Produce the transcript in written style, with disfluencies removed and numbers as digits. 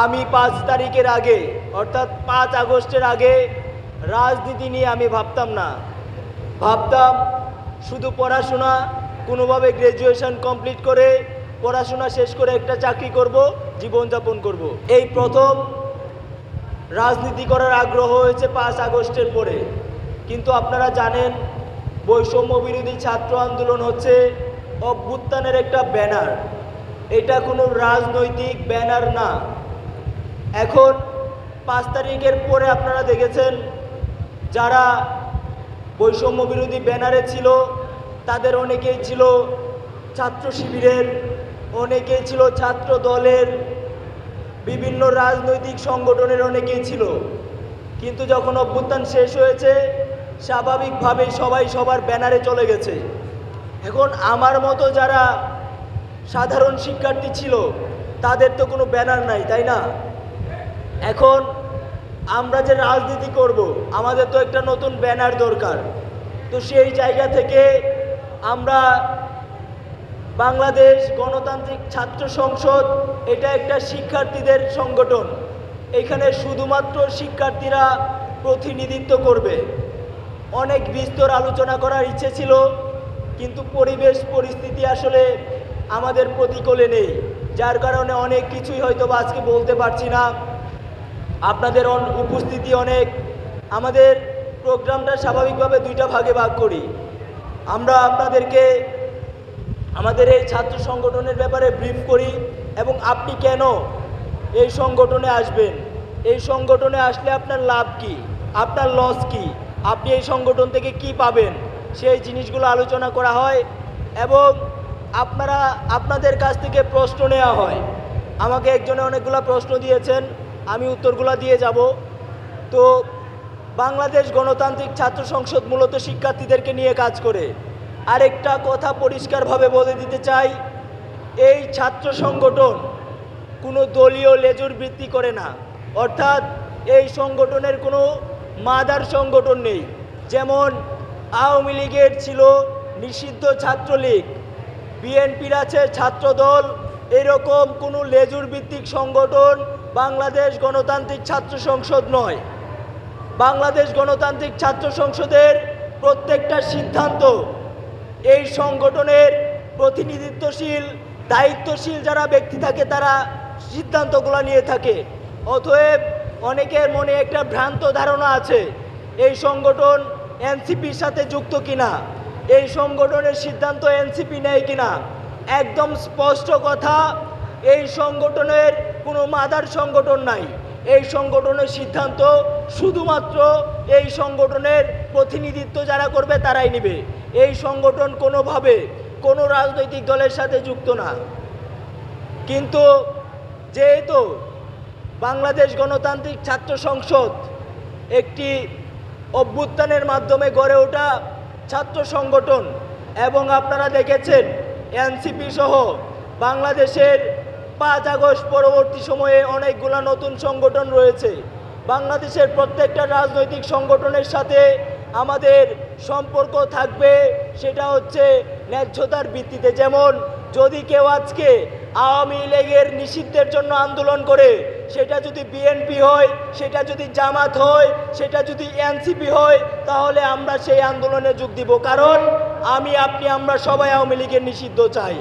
আমি 5 তারিখের আগে অর্থাৎ 5 আগস্টের আগে রাজনীতি নিয়ে আমি ভাবতাম না। ভাবতাম শুধু পড়াশোনা, কোনোভাবে গ্র্যাজুয়েশন কমপ্লিট করে পড়াশোনা শেষ করে একটা চাকরি করব, জীবনযাপন করব। এই প্রথম রাজনীতি করার আগ্রহ হয়েছে 5 আগস্টের পরে। কিন্তু আপনারা জানেন, বৈষম্য বিরোধী ছাত্র আন্দোলন হচ্ছে অভ্যুত্থানের একটা ব্যানার। এটা কোনো রাজনৈতিক ব্যানার না। এখন 5 তারিখের পরে আপনারা দেখেছেন, যারা বৈষম্য বিরোধী ব্যানারে ছিল তাদের অনেকেই ছিল ছাত্র শিবিরের, অনেকেই ছিল ছাত্র দলের, বিভিন্ন রাজনৈতিক সংগঠনের অনেকেই ছিল। কিন্তু যখন অভ্যুত্থান শেষ হয়েছে, স্বাভাবিকভাবেই সবাই সবার ব্যানারে চলে গেছে। এখন আমার মতো যারা সাধারণ শিক্ষার্থী ছিল তাদের তো কোনো ব্যানার নাই, তাই না? এখন আমরা যে রাজনীতি করব, আমাদের তো একটা নতুন ব্যানার দরকার। তো সেই জায়গা থেকে আমরা বাংলাদেশ গণতান্ত্রিক ছাত্র সংসদ, এটা একটা শিক্ষার্থীদের সংগঠন। এখানে শুধুমাত্র শিক্ষার্থীরা প্রতিনিধিত্ব করবে। অনেক বিস্তর আলোচনা করার ইচ্ছে ছিল, কিন্তু পরিবেশ পরিস্থিতি আসলে আমাদের প্রতিকূলে নেই, যার কারণে অনেক কিছুই হয়তো আজকে বলতে পারছি না। আপনাদের উপস্থিতি অনেক। আমাদের প্রোগ্রামটা স্বাভাবিকভাবে 2টা ভাগে ভাগ করি। আমরা আপনাদেরকে আমাদের এই ছাত্র সংগঠনের ব্যাপারে ব্রিফ করি এবং আপনি কেন এই সংগঠনে আসবেন, এই সংগঠনে আসলে আপনার লাভ কি, আপনার লস কি, আপনি এই সংগঠন থেকে কি পাবেন, সেই জিনিসগুলো আলোচনা করা হয় এবং আপনাদের কাছ থেকে প্রশ্ন নেওয়া হয়। আমাকে একজনে অনেকগুলো প্রশ্ন দিয়েছেন, আমি উত্তরগুলো দিয়ে যাব। তো বাংলাদেশ গণতান্ত্রিক ছাত্র সংসদ মূলত শিক্ষার্থীদেরকে নিয়ে কাজ করে। আরেকটা কথা পরিষ্কারভাবে বলে দিতে চাই, এই ছাত্র সংগঠন কোনো দলীয় লেজুর বৃত্তি করে না। অর্থাৎ এই সংগঠনের কোনো মাদার সংগঠন নেই। যেমন আওয়ামী লীগের ছিল নিষিদ্ধ ছাত্রলীগ, বিএনপির আছে ছাত্রদল, এরকম কোনো লেজুর ভিত্তিক সংগঠন বাংলাদেশ গণতান্ত্রিক ছাত্র সংসদ নয়। বাংলাদেশ গণতান্ত্রিক ছাত্র সংসদের প্রত্যেকটা সিদ্ধান্ত এই সংগঠনের প্রতিনিধিত্বশীল দায়িত্বশীল যারা ব্যক্তি থাকে তারা সিদ্ধান্তগুলো নিয়ে থাকে। অতএব অনেকের মনে একটা ভ্রান্ত ধারণা আছে এই সংগঠন এনসিপির সাথে যুক্ত কিনা, এই সংগঠনের সিদ্ধান্ত এনসিপি নেয় কিনা। একদম স্পষ্ট কথা, এই সংগঠনের কোনো মাদার সংগঠন নাই। এই সংগঠনের সিদ্ধান্ত শুধুমাত্র এই সংগঠনের প্রতিনিধিত্ব যারা করবে তারাই নেবে। এই সংগঠন কোনোভাবে কোনো রাজনৈতিক দলের সাথে যুক্ত না। কিন্তু যেহেতু বাংলাদেশ গণতান্ত্রিক ছাত্র সংসদ একটি অভ্যুত্থানের মাধ্যমে গড়ে ওঠা ছাত্র সংগঠন এবং আপনারা দেখেছেন এনসিপি সহ বাংলাদেশের 5 আগস্ট পরবর্তী সময়ে অনেকগুলো নতুন সংগঠন রয়েছে। বাংলাদেশের প্রত্যেকটা রাজনৈতিক সংগঠনের সাথে আমাদের সম্পর্ক থাকবে, সেটা হচ্ছে ন্যায্যতার ভিত্তিতে। যেমন যদি কেউ আজকে আওয়ামী লীগের নিষিদ্ধের জন্য আন্দোলন করে, সেটা যদি বিএনপি হয়, সেটা যদি জামাত হয়, সেটা যদি এনসিপি হয়, তাহলে আমরা সেই আন্দোলনে যোগ দিব। কারণ আপনি আমরা সবাই আওয়ামী লীগের নিষিদ্ধ চাই।